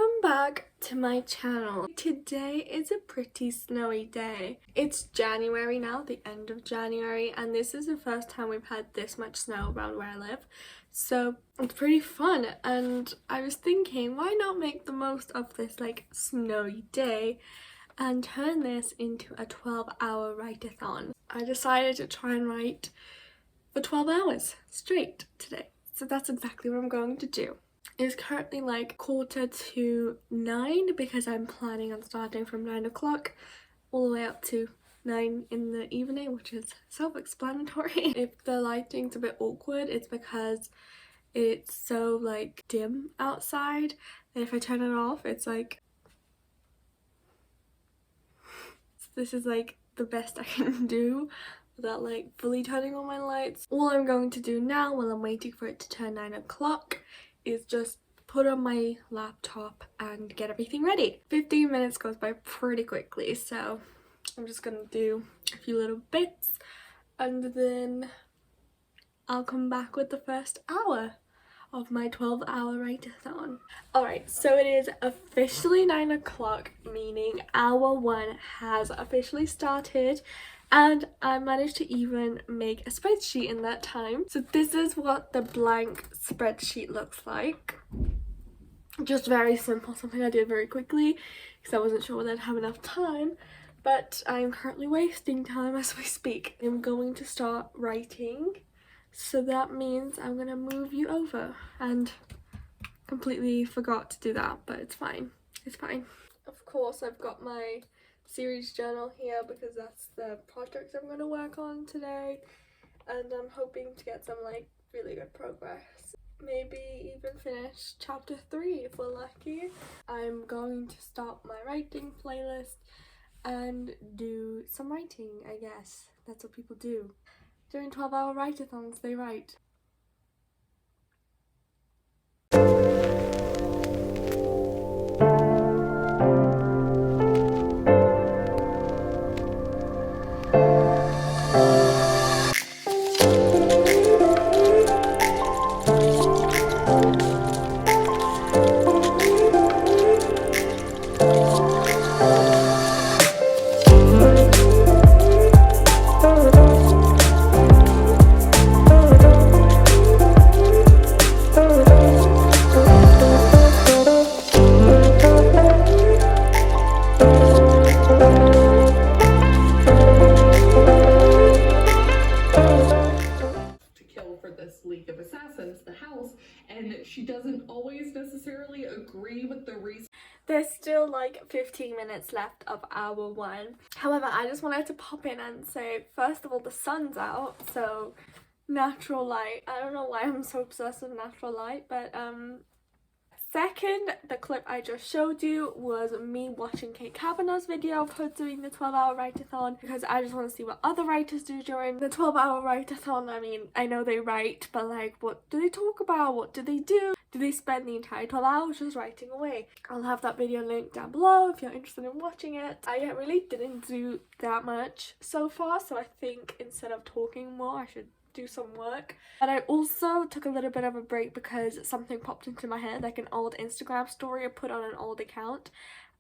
Welcome back to my channel. Today is a pretty snowy day. It's January now, the end of January, and this is the first time we've had this much snow around where I live. So it's pretty fun, and I was thinking, why not make the most of this like snowy day and turn this into a 12-hour write-a-thon. I decided to try and write for 12 hours straight today. So that's exactly what I'm going to do. It's currently like 8:45 because I'm planning on starting from 9 o'clock all the way up to 9 in the evening, which is self-explanatory. If the lighting's a bit awkward, it's because it's so like dim outside that if I turn it off, it's like... This is like the best I can do without like fully turning on my lights. All I'm going to do now while I'm waiting for it to turn 9 o'clock is just put on my laptop and get everything ready. 15 minutes goes by pretty quickly, so I'm just gonna do a few little bits and then I'll come back with the first hour of my 12-hour write-a-thon. Alright, so it is officially 9 o'clock, meaning hour 1 has officially started, and I managed to even make a spreadsheet in that time. So this is what the blank spreadsheet looks like. Just very simple, something I did very quickly because I wasn't sure whether I'd have enough time, but I'm currently wasting time as we speak. I'm going to start writing, so that means I'm gonna move you over, and completely forgot to do that, but it's fine, it's fine. Of course I've got my series journal here because that's the project I'm going to work on today, and I'm hoping to get some like really good progress. Maybe even finish chapter 3 if we're lucky. I'm going to start my writing playlist and do some writing, I guess. That's what people do. During 12-hour write-a-thons, they write. She doesn't always necessarily agree with the reason. There's still like 15 minutes left of hour 1. However, I just wanted to pop in and say, first of all, the sun's out, so natural light. I don't know why I'm so obsessed with natural light, but second, the clip I just showed you was me watching Kate Kavanaugh's video of her doing the 12-hour write-a-thon because I just want to see what other writers do during the 12-hour write-a-thon. I mean, I know they write, but like, what do they talk about? What do they do? Do they spend the entire 12 hours just writing away? I'll have that video linked down below if you're interested in watching it. I really didn't do that much so far, so I think instead of talking more, I should do some work. But I also took a little bit of a break because something popped into my head, like an old Instagram story I put on an old account,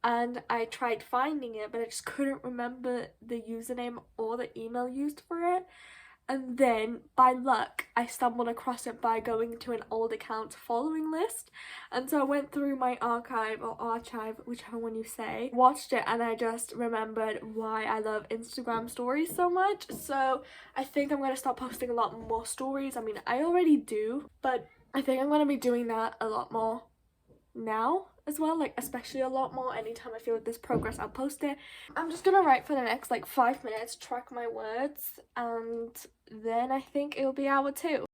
and I tried finding it but I just couldn't remember the username or the email used for it, and then by luck I stumbled across it by going to an old account following list, and so I went through my archive, whichever one you say, watched it, and I just remembered why I love Instagram stories so much. So I think I'm going to start posting a lot more stories. I mean, I already do, but I think I'm going to be doing that a lot more now as well, like especially a lot more. Anytime I feel like there's progress, I'll post it. I'm just gonna write for the next like 5 minutes, track my words, and then I think it'll be hour 2.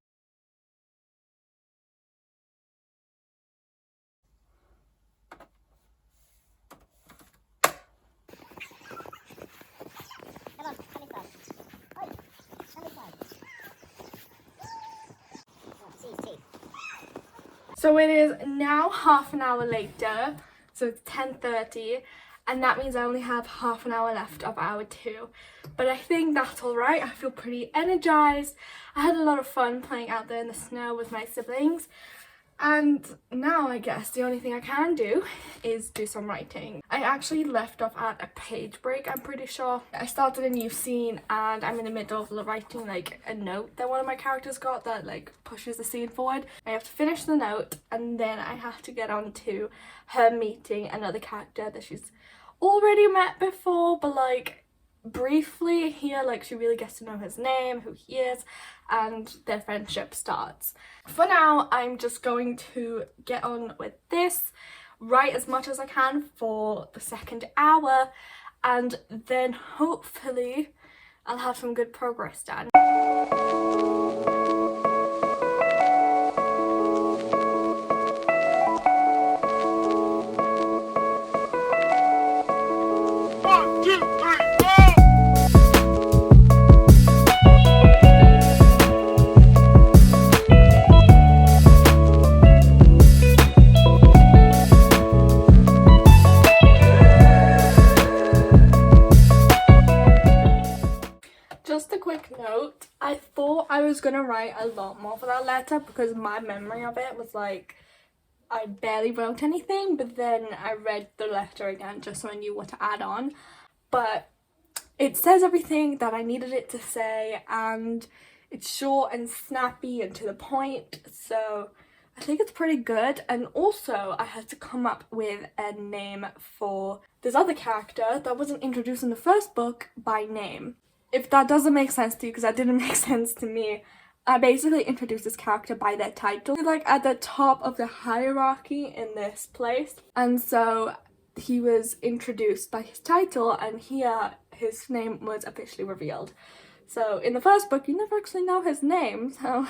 So it is now half an hour later, so it's 10:30, and that means I only have half an hour left of hour 2. But I think that's alright. I feel pretty energized. I had a lot of fun playing out there in the snow with my siblings, And now I guess the only thing I can do is do some writing. I actually left off at a page break, I'm pretty sure. I started a new scene and I'm in the middle of writing like a note that one of my characters got that like pushes the scene forward. I have to finish the note and then I have to get on to her meeting another character that she's already met before, but like briefly here. Like she really gets to know his name, who he is, and their friendship starts. For now, I'm just going to get on with this, write as much as I can for the second hour, and then hopefully I'll have some good progress done. Note, I thought I was gonna write a lot more for that letter because my memory of it was like I barely wrote anything, but then I read the letter again just so I knew what to add on. But it says everything that I needed it to say and it's short and snappy and to the point, so I think it's pretty good. And also I had to come up with a name for this other character that wasn't introduced in the first book by name. If that doesn't make sense to you, because that didn't make sense to me, I basically introduced this character by their title. Like at the top of the hierarchy in this place. And so he was introduced by his title and here his name was officially revealed. So in the first book, you never actually know his name. So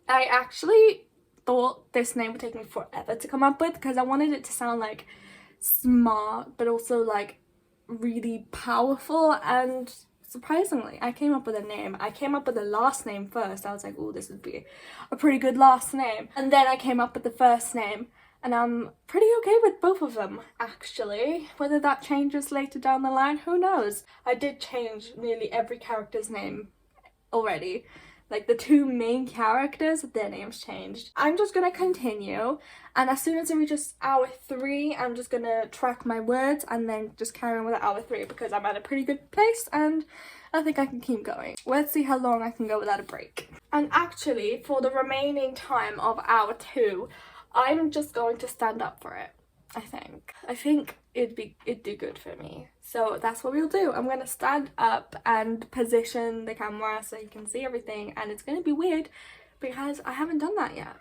I actually thought this name would take me forever to come up with because I wanted it to sound like smart, but also like really powerful. And surprisingly, I came up with a name. I came up with a last name first. I was like, oh, this would be a pretty good last name. And then I came up with the first name. And I'm pretty okay with both of them, actually. Whether that changes later down the line, who knows? I did change nearly every character's name already. Like the two main characters, their names changed. I'm just gonna continue, and as soon as it reaches hour 3, I'm just gonna track my words and then just carry on with hour 3 because I'm at a pretty good pace and I think I can keep going. Let's see how long I can go without a break. And actually, for the remaining time of hour 2, I'm just going to stand up for it. I think it'd do good for me. So that's what we'll do. I'm gonna stand up and position the camera so you can see everything, and it's gonna be weird because I haven't done that yet.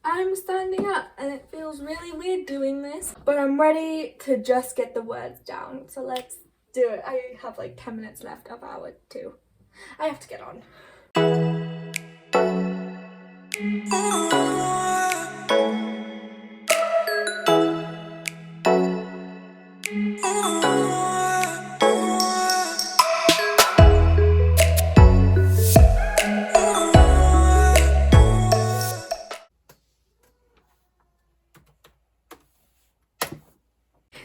I'm standing up and it feels really weird doing this, but I'm ready to just get the words down. So let's do it. I have like 10 minutes left of hour 2. I have to get on.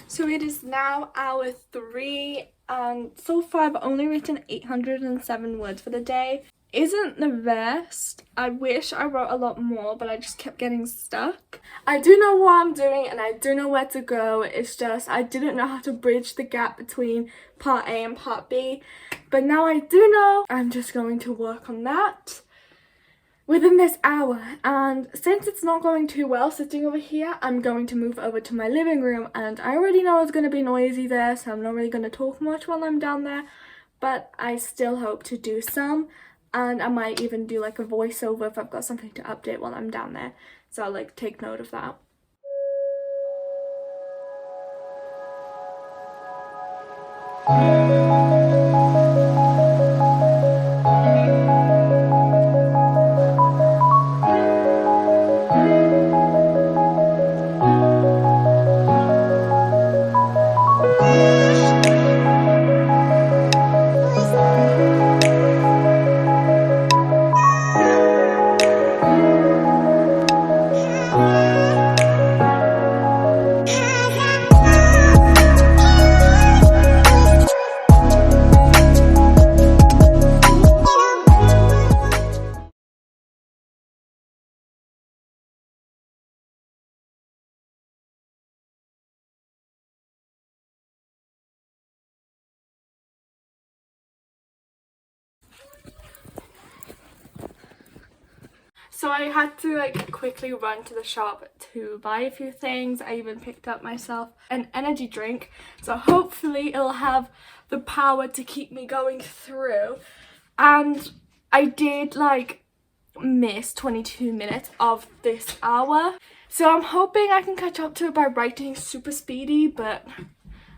So it is now hour 3 and so far I've only written 807 words for the day. Isn't the best. I wish I wrote a lot more, but I just kept getting stuck. I do know what I'm doing and I do know where to go. It's just I didn't know how to bridge the gap between part A and part B. But now I do know. I'm just going to work on that within this hour, and since it's not going too well sitting over here, I'm going to move over to my living room, and I already know it's going to be noisy there, so I'm not really going to talk much while I'm down there, but I still hope to do some, and I might even do like a voiceover if I've got something to update while I'm down there, so I'll like take note of that. So I had to like quickly run to the shop to buy a few things. I even picked up myself an energy drink. So hopefully it'll have the power to keep me going through. And I did like miss 22 minutes of this hour. So I'm hoping I can catch up to it by writing super speedy, but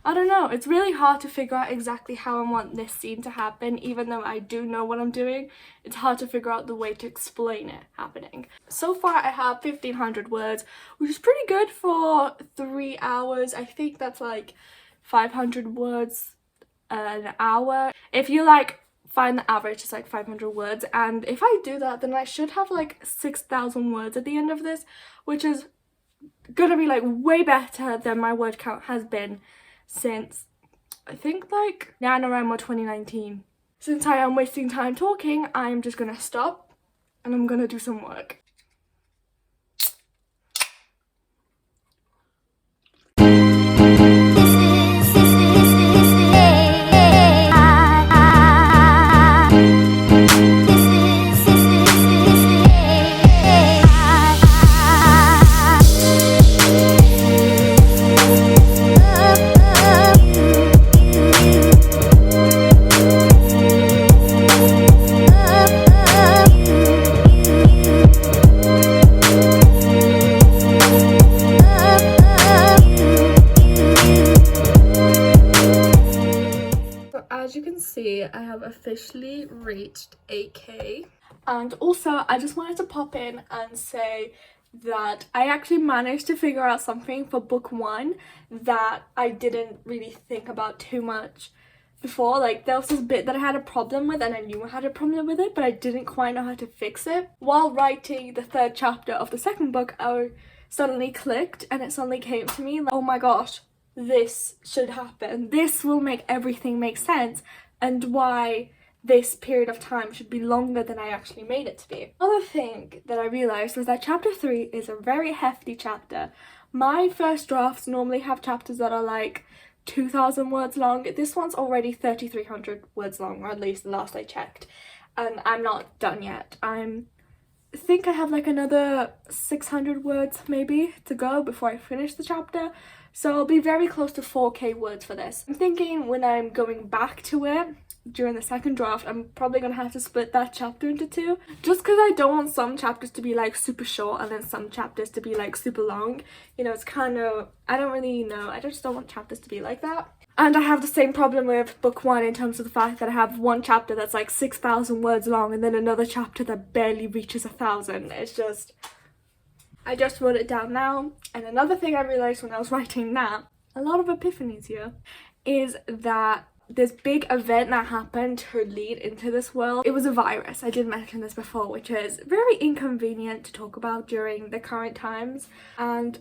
I don't know. It's really hard to figure out exactly how I want this scene to happen, even though I do know what I'm doing. It's hard to figure out the way to explain it happening. So far I have 1,500 words, which is pretty good for 3 hours. I think that's like 500 words an hour. If you like find the average is like 500 words, and if I do that, then I should have like 6,000 words at the end of this, which is gonna be like way better than my word count has been since I think like NaNoWriMo 2019. Since I am wasting time talking, I'm just gonna stop and I'm gonna do some work. As you can see, I have officially reached 8K. And also, I just wanted to pop in and say that I actually managed to figure out something for book 1 that I didn't really think about too much before. Like, there was this bit that I had a problem with and I knew I had a problem with it, but I didn't quite know how to fix it. While writing the 3rd chapter of the 2nd book, I suddenly clicked and it suddenly came to me like, oh my gosh, this should happen. This will make everything make sense, and why this period of time should be longer than I actually made it to be. Another thing that I realised was that chapter 3 is a very hefty chapter. My first drafts normally have chapters that are like 2,000 words long. This one's already 3,300 words long, or at least the last I checked, and I'm not done yet. I think I have like another 600 words maybe to go before I finish the chapter. So I'll be very close to 4K words for this. I'm thinking when I'm going back to it during the 2nd draft, I'm probably going to have to split that chapter into 2. Just because I don't want some chapters to be like super short and then some chapters to be like super long. You know, it's kind of, I don't really know. I just don't want chapters to be like that. And I have the same problem with book 1 in terms of the fact that I have one chapter that's like 6,000 words long and then another chapter that barely reaches 1,000. It's just, I just wrote it down now. And another thing I realised when I was writing that, a lot of epiphanies here, is that this big event that happened to lead into this world, it was a virus. I did mention this before, which is very inconvenient to talk about during the current times. And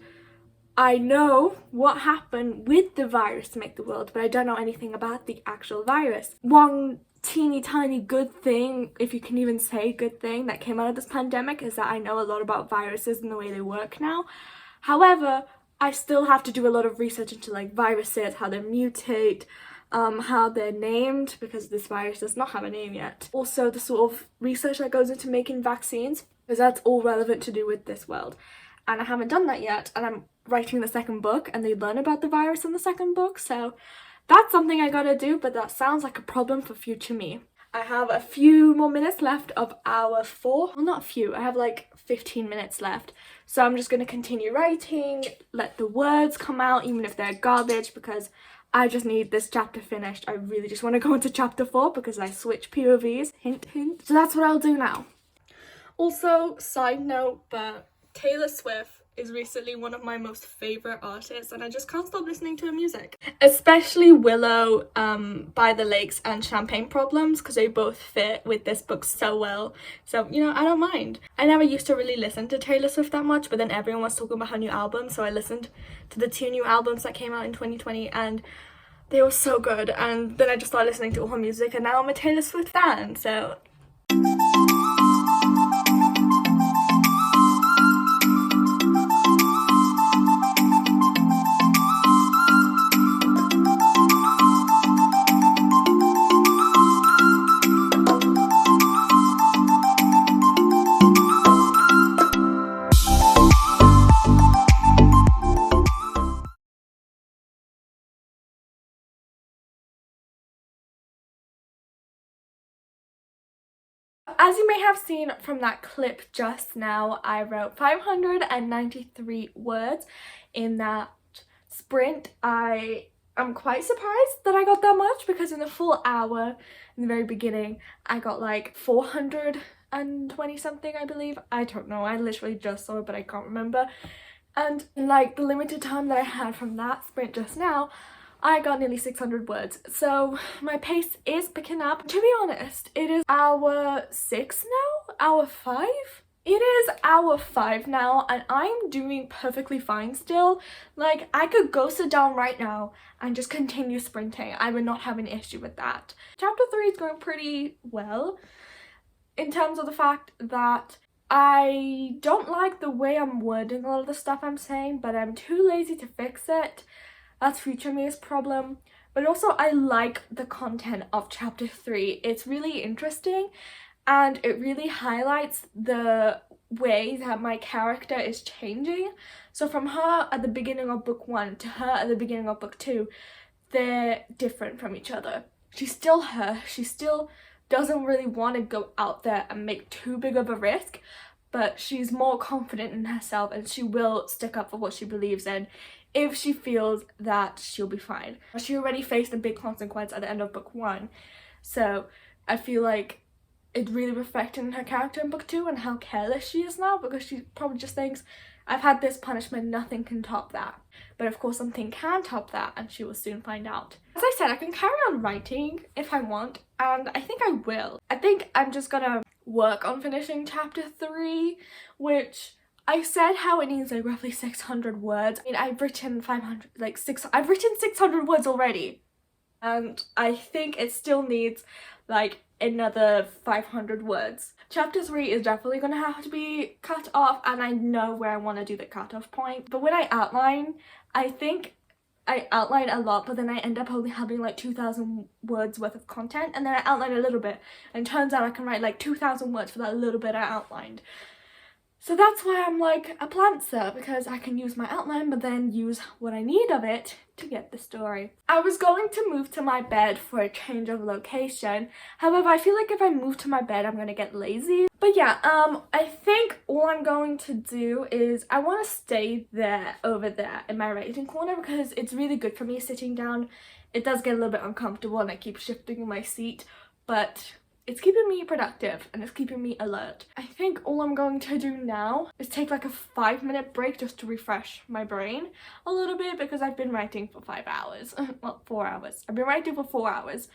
I know what happened with the virus to make the world, but I don't know anything about the actual virus. One teeny tiny good thing, if you can even say good thing, that came out of this pandemic is that I know a lot about viruses and the way they work now. However, I still have to do a lot of research into like viruses, how they mutate, how they're named, because this virus does not have a name yet. Also, the sort of research that goes into making vaccines, because that's all relevant to do with this world. And I haven't done that yet, and I'm writing the 2nd book, and they learn about the virus in the 2nd book, so that's something I gotta do, but that sounds like a problem for future me. I have a few more minutes left of hour 4. Well, not a few, I have like 15 minutes left. So I'm just gonna continue writing, let the words come out, even if they're garbage, because I just need this chapter finished. I really just want to go into chapter 4 because I switch POVs, hint hint. So that's what I'll do now. Also, side note, but Taylor Swift is recently one of my most favourite artists, and I just can't stop listening to her music. Especially Willow, By the Lakes and Champagne Problems, because they both fit with this book so well. So, you know, I don't mind. I never used to really listen to Taylor Swift that much, but then everyone was talking about her new album, so I listened to the 2 new albums that came out in 2020, and they were so good. And then I just started listening to all her music, and now I'm a Taylor Swift fan, so... As you may have seen from that clip just now, I wrote 593 words in that sprint. I am quite surprised that I got that much, because in the full hour in the very beginning I got like 420 something, I believe. I don't know, I literally just saw it but I can't remember. And in like the limited time that I had from that sprint just now, I got nearly 600 words. So my pace is picking up. To be honest, it is hour 6 now? Hour 5? It is hour 5 now and I'm doing perfectly fine still. Like, I could go sit down right now and just continue sprinting. I would not have an issue with that. Chapter 3 is going pretty well in terms of the fact that I don't like the way I'm wording a lot of the stuff I'm saying, but I'm too lazy to fix it. That's future me's problem. But also I like the content of chapter 3. It's really interesting and it really highlights the way that my character is changing. So from her at the beginning of book 1 to her at the beginning of book 2, they're different from each other. She's still her. She still doesn't really want to go out there and make too big of a risk, but she's more confident in herself and she will stick up for what she believes in if she feels that she'll be fine. She already faced a big consequence at the end of book 1, so I feel like it really reflected in her character in book 2 and how careless she is now, because she probably just thinks, I've had this punishment, nothing can top that. But of course something can top that, and she will soon find out. As I said, I can carry on writing if I want, and I think I will. I think I'm just gonna work on finishing chapter 3, which I said how it needs like roughly 600 words. I mean, I've written 600 words already. And I think it still needs like another 500 words. Chapter 3 is definitely gonna have to be cut off, and I know where I want to do the cut-off point. But when I outline, I think I outline a lot, but then I end up only having like 2,000 words worth of content, and then I outline a little bit, and it turns out I can write like 2,000 words for that little bit I outlined. So that's why I'm like a plantser, because I can use my outline but then use what I need of it to get the story. I was going to move to my bed for a change of location. However, I feel like if I move to my bed, I'm gonna get lazy. But yeah, I think all I'm going to do is I want to stay there over there in my writing corner, because it's really good for me sitting down. It does get a little bit uncomfortable and I keep shifting in my seat, but it's keeping me productive and it's keeping me alert. I think all I'm going to do now is take like a 5-minute break just to refresh my brain a little bit, because I've been writing for 5 hours. Well, 4 hours. I've been writing for 4 hours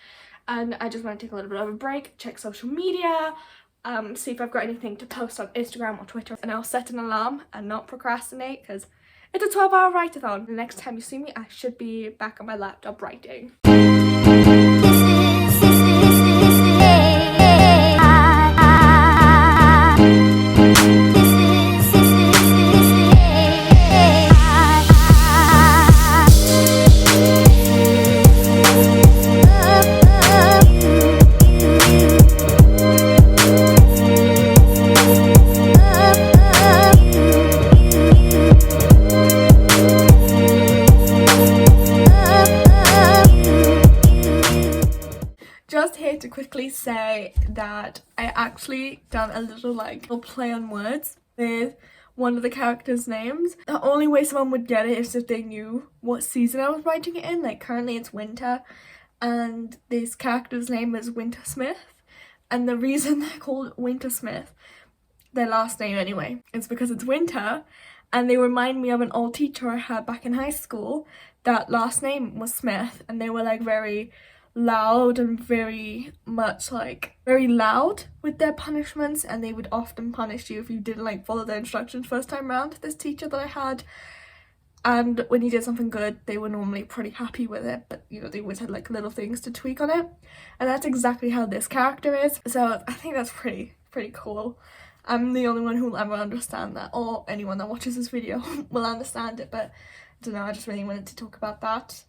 and I just want to take a little bit of a break, check social media, see if I've got anything to post on Instagram or Twitter, and I'll set an alarm and not procrastinate, because it's a 12-hour write-a-thon. The next time you see me, I should be back on my laptop writing. To quickly say that I actually done a little play on words with one of the characters' names. The only way someone would get it is if they knew what season I was writing it in. Like currently it's winter and this character's name is Wintersmith, and the reason they're called Wintersmith, their last name anyway, is because it's winter and they remind me of an old teacher I had back in high school that last name was Smith, and they were like very loud and very much very loud with their punishments, and they would often punish you if you didn't follow their instructions first time round. This teacher that I had, and when you did something good they were normally pretty happy with it, but you know, they always had little things to tweak on it, and that's exactly how this character is. So I think that's pretty cool. I'm the only one who will ever understand that, or anyone that watches this video will understand it, but I don't know, I just really wanted to talk about that.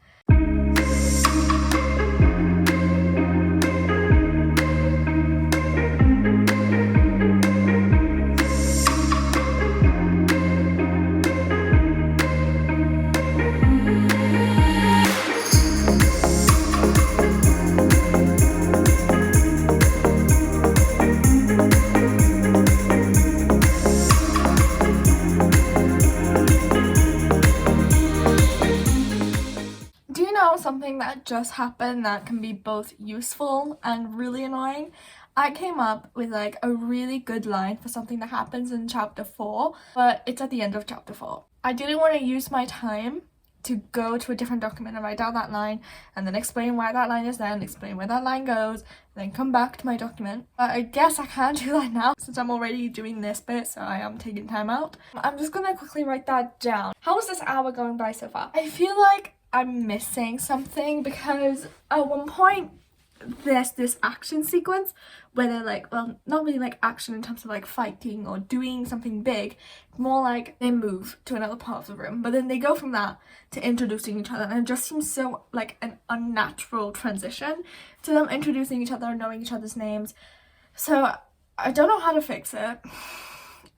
know something that just happened that can be both useful and really annoying? I came up with like a really good line for something that happens in chapter 4, but it's at the end of chapter 4. I didn't want to use my time to go to a different document and write down that line and then explain why that line is there and explain where that line goes and then come back to my document. But I guess I can't do that now since I'm already doing this bit, so I am taking time out. I'm just gonna quickly write that down. How is this hour going by so far? I feel like I'm missing something because at one point there's this action sequence where they're like, well, not really like action in terms of like fighting or doing something big, more like they move to another part of the room, but then they go from that to introducing each other, and it just seems so like an unnatural transition to them introducing each other and knowing each other's names. So I don't know how to fix it,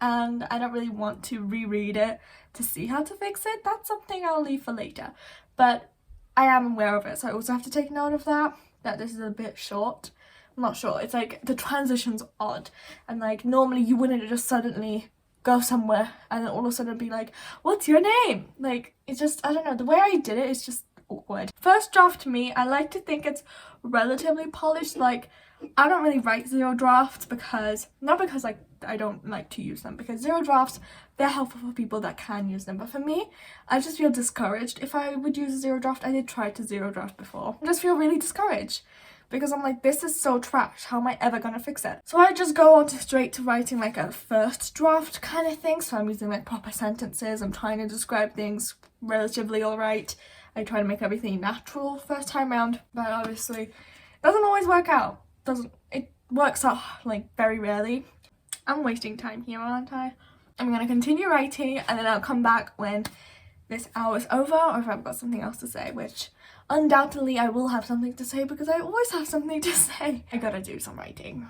and I don't really want to reread it to see how to fix it. That's something I'll leave for later, but I am aware of it, so I also have to take note of that this is a bit short. I'm not sure, it's like the transition's odd, and like normally you wouldn't just suddenly go somewhere and then all of a sudden be like, what's your name? Like, it's just, I don't know, the way I did it is just awkward. First draft to me, I like to think it's relatively polished. Like, I don't really write zero drafts because, not because like I don't like to use them, because zero drafts, they're helpful for people that can use them, but for me, I just feel discouraged if I would use a zero draft. I did try to zero draft before. I just feel really discouraged because I'm like, this is so trash, how am I ever gonna fix it? So I just go on to straight to writing like a first draft kind of thing. So I'm using like proper sentences, I'm trying to describe things relatively alright. I try to make everything natural first time round, but obviously it doesn't always work out. It works out like very rarely. I'm wasting time here, aren't I? I'm gonna continue writing and then I'll come back when this hour is over, or if I've got something else to say, which undoubtedly I will have something to say because I always have something to say. I gotta do some writing.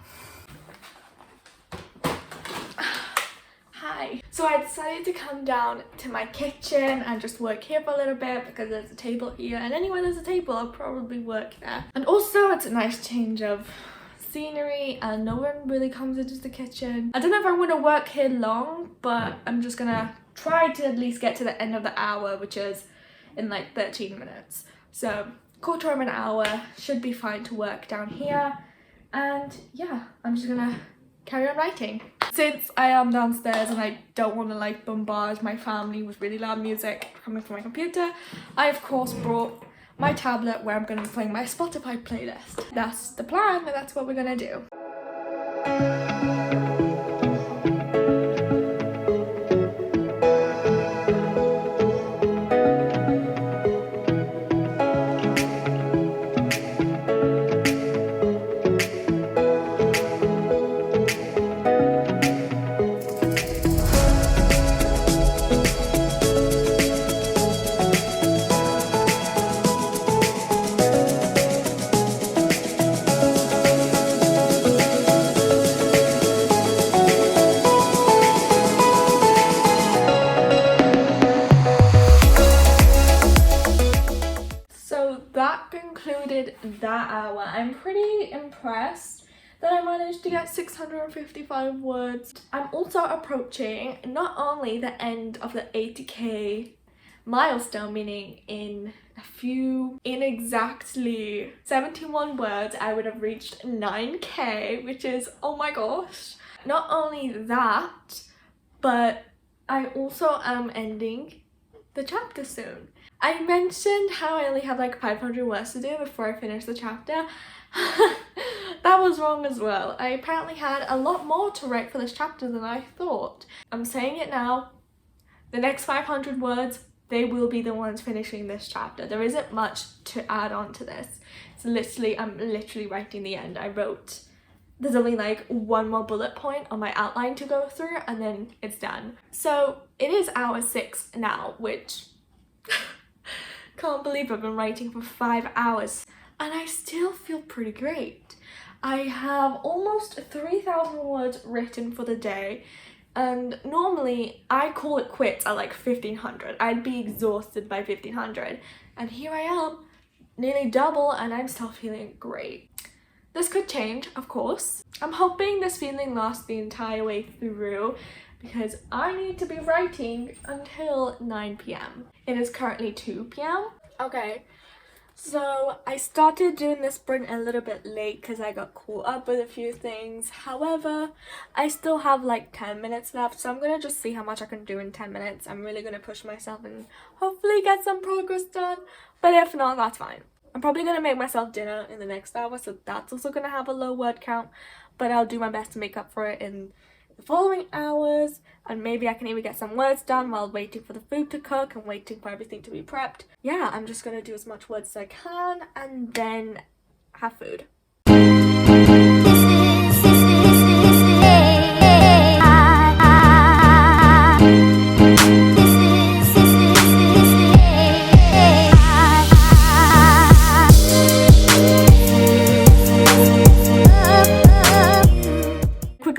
Hi. So I decided to come down to my kitchen and just work here for a little bit because there's a table here, and anywhere there's a table I'll probably work there. And also it's a nice change of scenery and no one really comes into the kitchen. I don't know if I'm gonna work here long, but I'm just gonna try to at least get to the end of the hour, which is in like 13 minutes. So quarter of an hour should be fine to work down here, and yeah, I'm just gonna carry on writing. Since I am downstairs and I don't want to like bombard my family with really loud music coming from my computer, I of course brought my tablet where I'm going to be playing my Spotify playlist. That's the plan, and that's what we're going to do. That hour. I'm pretty impressed that I managed to get 655 words. I'm also approaching not only the end of the 80k milestone, meaning in exactly 71 words I would have reached 9k, which is, oh my gosh. Not only that, but I also am ending the chapter soon. I mentioned how I only have like 500 words to do before I finish the chapter. That was wrong as well. I apparently had a lot more to write for this chapter than I thought. I'm saying it now, the next 500 words, they will be the ones finishing this chapter. There isn't much to add on to this. It's literally, I'm literally writing the end. There's only like one more bullet point on my outline to go through and then it's done. So it is hour 6 now, which can't believe I've been writing for 5 hours and I still feel pretty great. I have almost 3,000 words written for the day, and normally I call it quits at like 1,500. I'd be exhausted by 1,500, and here I am, nearly double, and I'm still feeling great. This could change, of course. I'm hoping this feeling lasts the entire way through because I need to be writing until 9 p.m. It is currently 2 p.m. Okay, So I started doing this sprint a little bit late because I got caught up with a few things. However, I still have like 10 minutes left, so I'm gonna just see how much I can do in 10 minutes. I'm really gonna push myself and hopefully get some progress done. But if not, that's fine. I'm probably gonna make myself dinner in the next hour, so that's also gonna have a low word count. But I'll do my best to make up for it in the following hours, and maybe I can even get some words done while waiting for the food to cook and waiting for everything to be prepped. Yeah, I'm just gonna do as much words as I can and then have food.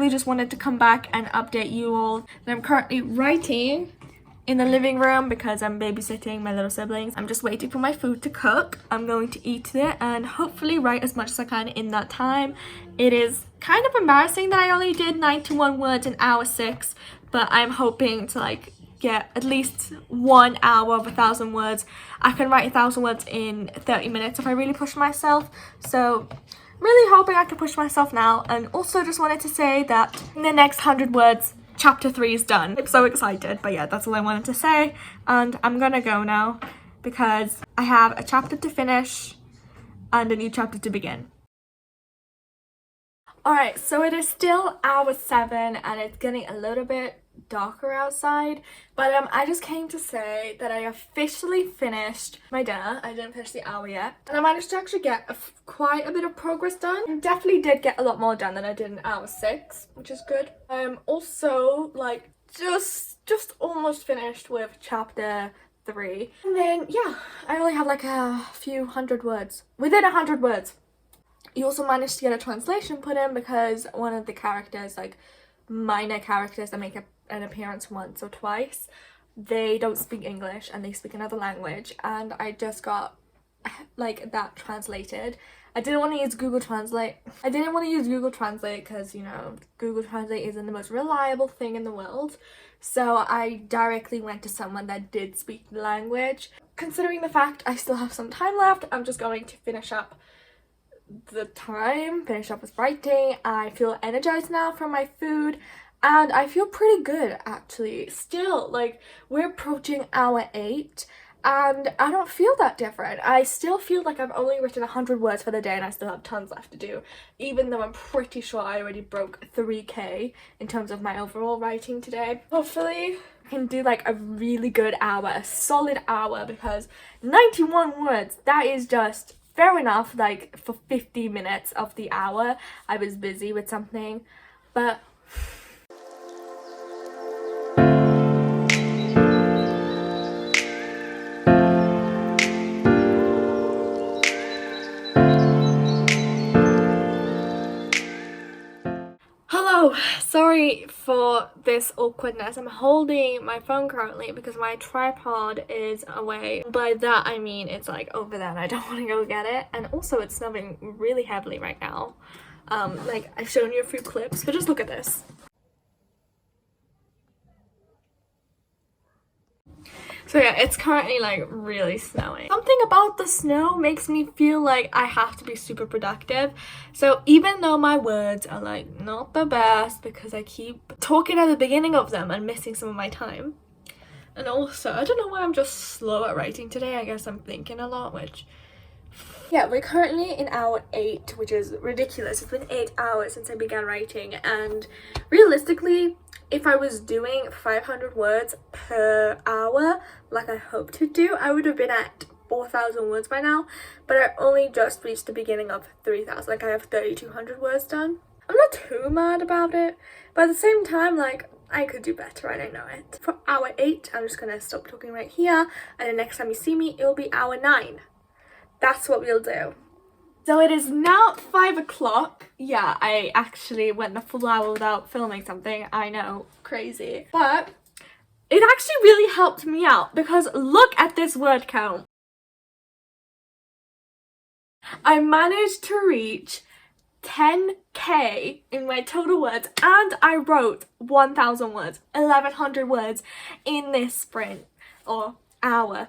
Just wanted to come back and update you all that I'm currently writing in the living room because I'm babysitting my little siblings. I'm just waiting for my food to cook. I'm going to eat it and hopefully write as much as I can in that time. It is kind of embarrassing that I only did 91 words in hour 6, but I'm hoping to like get at least 1 hour of 1,000 words. I can write 1,000 words in 30 minutes if I really push myself. So really hoping I can push myself now, and also just wanted to say that in the next 100 words, chapter 3 is done. I'm so excited, but yeah, that's all I wanted to say, and I'm gonna go now because I have a chapter to finish and a new chapter to begin. Alright, so it is still hour 7 and it's getting a little bit darker outside, but I just came to say that I officially finished my dinner. I didn't finish the hour yet, and I managed to actually get quite a bit of progress done. I definitely did get a lot more done than I did in hour 6, which is good. I'm also like just almost finished with chapter 3, and then yeah, I only have like a few hundred words, within 100 words. You also managed to get a translation put in because one of the characters, like minor characters that make an appearance once or twice, they don't speak English and they speak another language, and I just got like that translated. I didn't want to use Google Translate. Because, you know, Google Translate isn't the most reliable thing in the world. So I directly went to someone that did speak the language. Considering the fact I still have some time left, I'm just going to finish up with writing. I feel energized now from my food, and I feel pretty good actually. Still, like, we're approaching hour 8 and I don't feel that different. I still feel like I've only written 100 words for the day and I still have tons left to do, even though I'm pretty sure I already broke 3k in terms of my overall writing today. Hopefully I can do like a really good hour, a solid hour, because 91 words, that is just fair enough. Like, for 50 minutes of the hour I was busy with something, but hello, sorry for this awkwardness. I'm holding my phone currently because my tripod is away. By that I mean it's like over there and I don't want to go get it, and also it's snowing really heavily right now. Like, I've shown you a few clips, but just look at this. So yeah, it's currently like really snowing. Something about the snow makes me feel like I have to be super productive. So even though my words are like not the best because I keep talking at the beginning of them and missing some of my time. And also, I don't know why I'm just slow at writing today. I guess I'm thinking a lot, which... Yeah, we're currently in hour 8, which is ridiculous. It's been 8 hours since I began writing, and realistically, if I was doing 500 words per hour, like I hope to do, I would have been at 4,000 words by now, but I only just reached the beginning of 3,000. Like, I have 3,200 words done. I'm not too mad about it, but at the same time, like, I could do better, I don't know it. For hour 8, I'm just gonna stop talking right here, and the next time you see me, it'll be hour 9. That's what we'll do. So it is now 5 o'clock. Yeah, I actually went the full hour without filming something. I know, crazy. But it actually really helped me out because look at this word count. I managed to reach 10k in my total words, and I wrote 1,000 words, 1,100 words in this sprint or hour.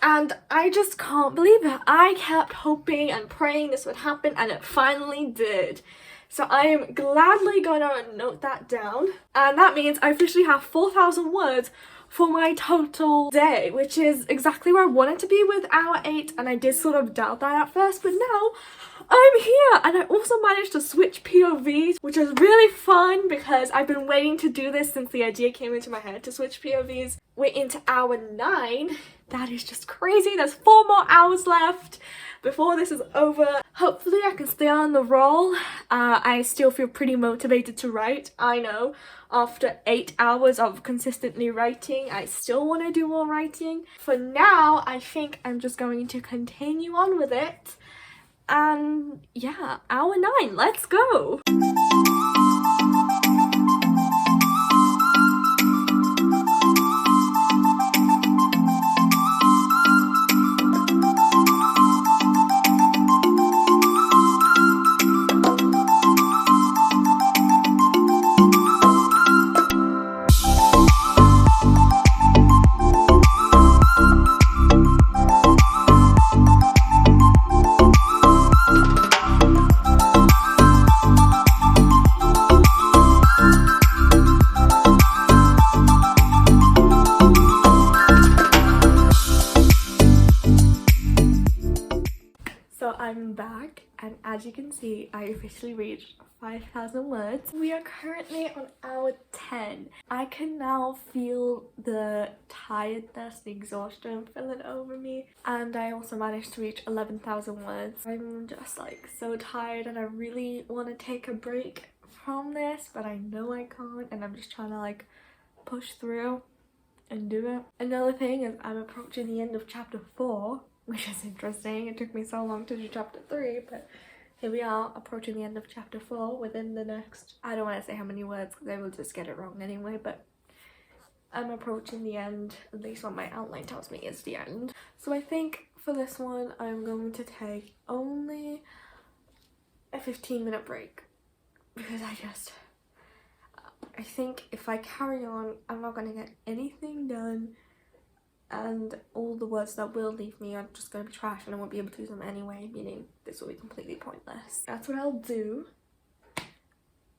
And I just can't believe it. I kept hoping and praying this would happen, and it finally did. So I am gladly gonna note that down. And that means I officially have 4,000 words for my total day, which is exactly where I wanted to be with hour 8. And I did sort of doubt that at first, but now I'm here. And I also managed to switch POVs, which is really fun because I've been waiting to do this since the idea came into my head to switch POVs. We're into hour 9. That is just crazy. There's 4 more hours left before this is over. Hopefully I can stay on the roll. I still feel pretty motivated to write. I know after 8 hours of consistently writing, I still want to do more writing. For now, I think I'm just going to continue on with it. And yeah, hour 9, let's go. I'm back, and as you can see, I officially reached 5,000 words. We are currently on hour 10. I can now feel the tiredness, the exhaustion filling over me, and I also managed to reach 11,000 words. I'm just like so tired, and I really want to take a break from this, but I know I can't, and I'm just trying to like push through and do it. Another thing is I'm approaching the end of chapter 4, which is interesting. It took me so long to do chapter 3, but here we are approaching the end of chapter 4 within the next, I don't want to say how many words because I will just get it wrong anyway, but I'm approaching the end, at least what my outline tells me is the end. So I think for this one I'm going to take only a 15-minute break because I think if I carry on I'm not going to get anything done, and all the words that will leave me are just going to be trash and I won't be able to use them anyway, meaning this will be completely pointless. That's what I'll do.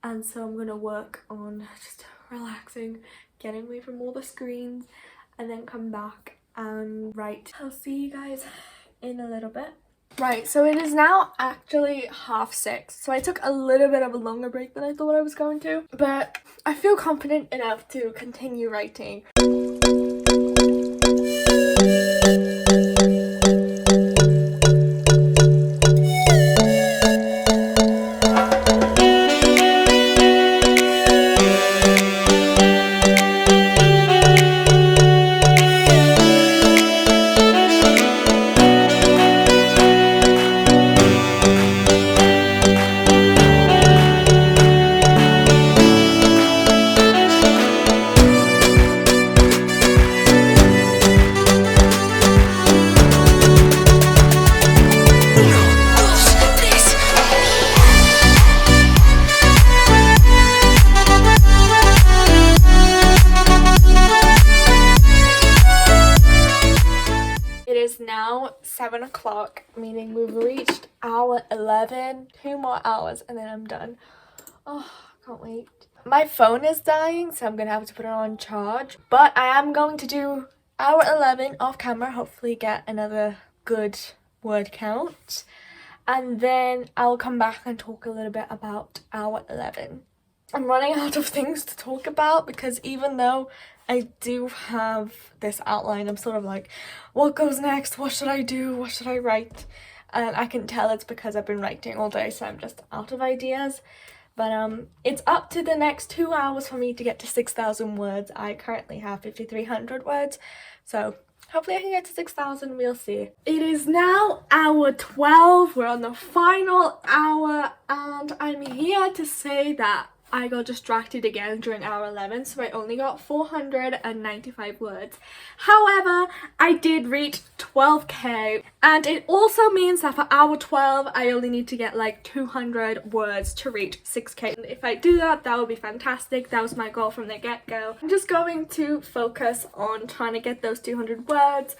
And so I'm going to work on just relaxing, getting away from all the screens, and then come back and write. I'll see you guys in a little bit. Right, so it is now actually 6:30. So I took a little bit of a longer break than I thought I was going to, but I feel confident enough to continue writing. Now 7 o'clock, meaning we've reached hour 11. 2 more hours and then I'm done. Oh, can't wait. My phone is dying, so I'm gonna have to put it on charge, but I am going to do hour 11 off camera, hopefully get another good word count, and then I'll come back and talk a little bit about hour 11. I'm running out of things to talk about because even though I do have this outline, I'm sort of like, what goes next? What should I do? What should I write? And I can tell it's because I've been writing all day, so I'm just out of ideas. But it's up to the next 2 hours for me to get to 6,000 words. I currently have 5,300 words, so hopefully I can get to 6,000, we'll see. It is now hour 12, we're on the final hour, and I'm here to say that I got distracted again during hour 11, so I only got 495 words. However, I did reach 12k, and it also means that for hour 12, I only need to get like 200 words to reach 6k. And if I do that, that would be fantastic. That was my goal from the get-go. I'm just going to focus on trying to get those 200 words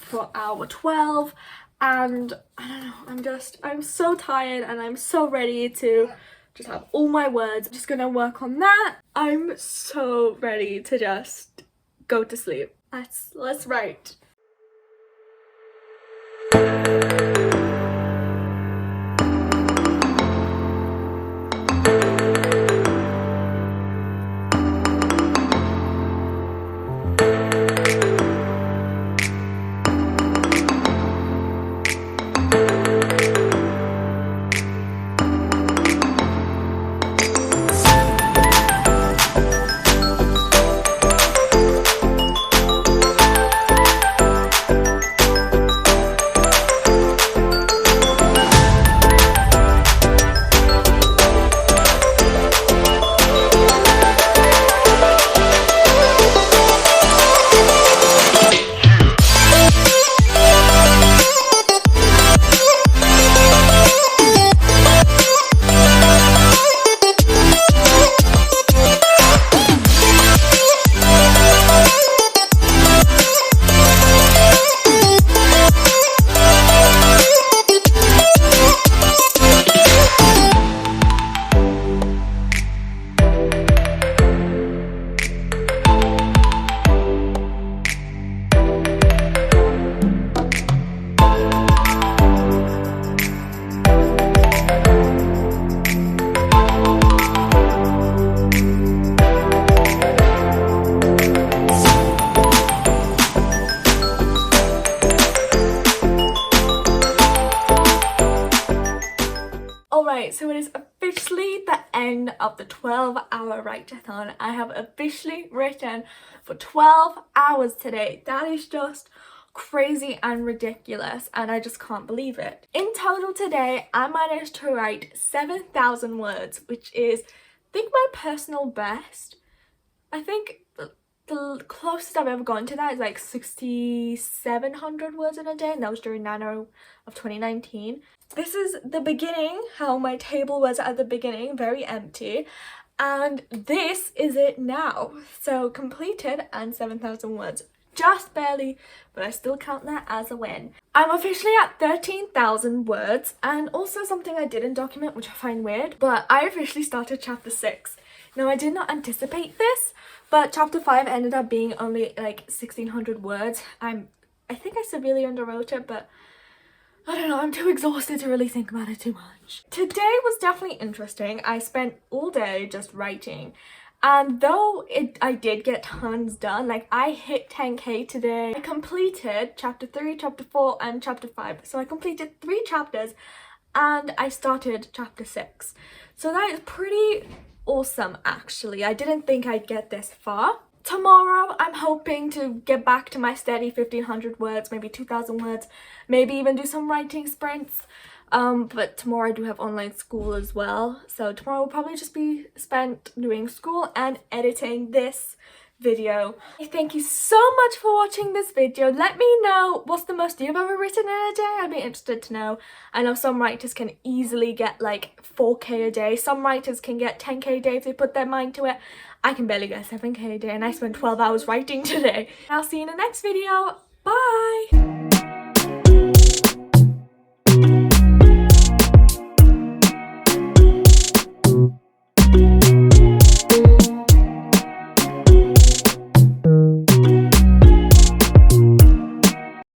for hour 12, and I don't know, I'm so tired and I'm so ready to just have all my words. I'm just gonna work on that. I'm so ready to just go to sleep. Let's write. Alright, so it is officially the end of the 12-hour write-a-thon. I have officially written for 12 hours today. That is just crazy and ridiculous, and I just can't believe it. In total today, I managed to write 7,000 words, which is, I think, my personal best. I think the closest I've ever gotten to that is like 6,700 words in a day, and that was during Nano of 2019. This is the beginning, how my table was at the beginning, very empty, and this is it now. So completed and 7,000 words. Just barely, but I still count that as a win. I'm officially at 13,000 words, and also something I didn't document, which I find weird, but I officially started chapter 6. Now, I did not anticipate this, but chapter 5 ended up being only like 1,600 words. I think I severely underwrote it, but I don't know, I'm too exhausted to really think about it too much. Today was definitely interesting. I spent all day just writing, and though I did get tons done, like I hit 10k today. I completed chapter 3, chapter 4 and chapter 5. So I completed 3 chapters and I started chapter 6. So that is pretty awesome actually. I didn't think I'd get this far. Tomorrow I'm hoping to get back to my steady 1,500 words, maybe 2,000 words, maybe even do some writing sprints. But tomorrow I do have online school as well, so tomorrow will probably just be spent doing school and editing this video. Thank you so much for watching this video. Let me know what's the most you've ever written in a day. I'd be interested to know. I know some writers can easily get like 4k a day. Some writers can get 10k a day if they put their mind to it. I can barely get 7k a day, and I spent 12 hours writing today. I'll see you in the next video. Bye!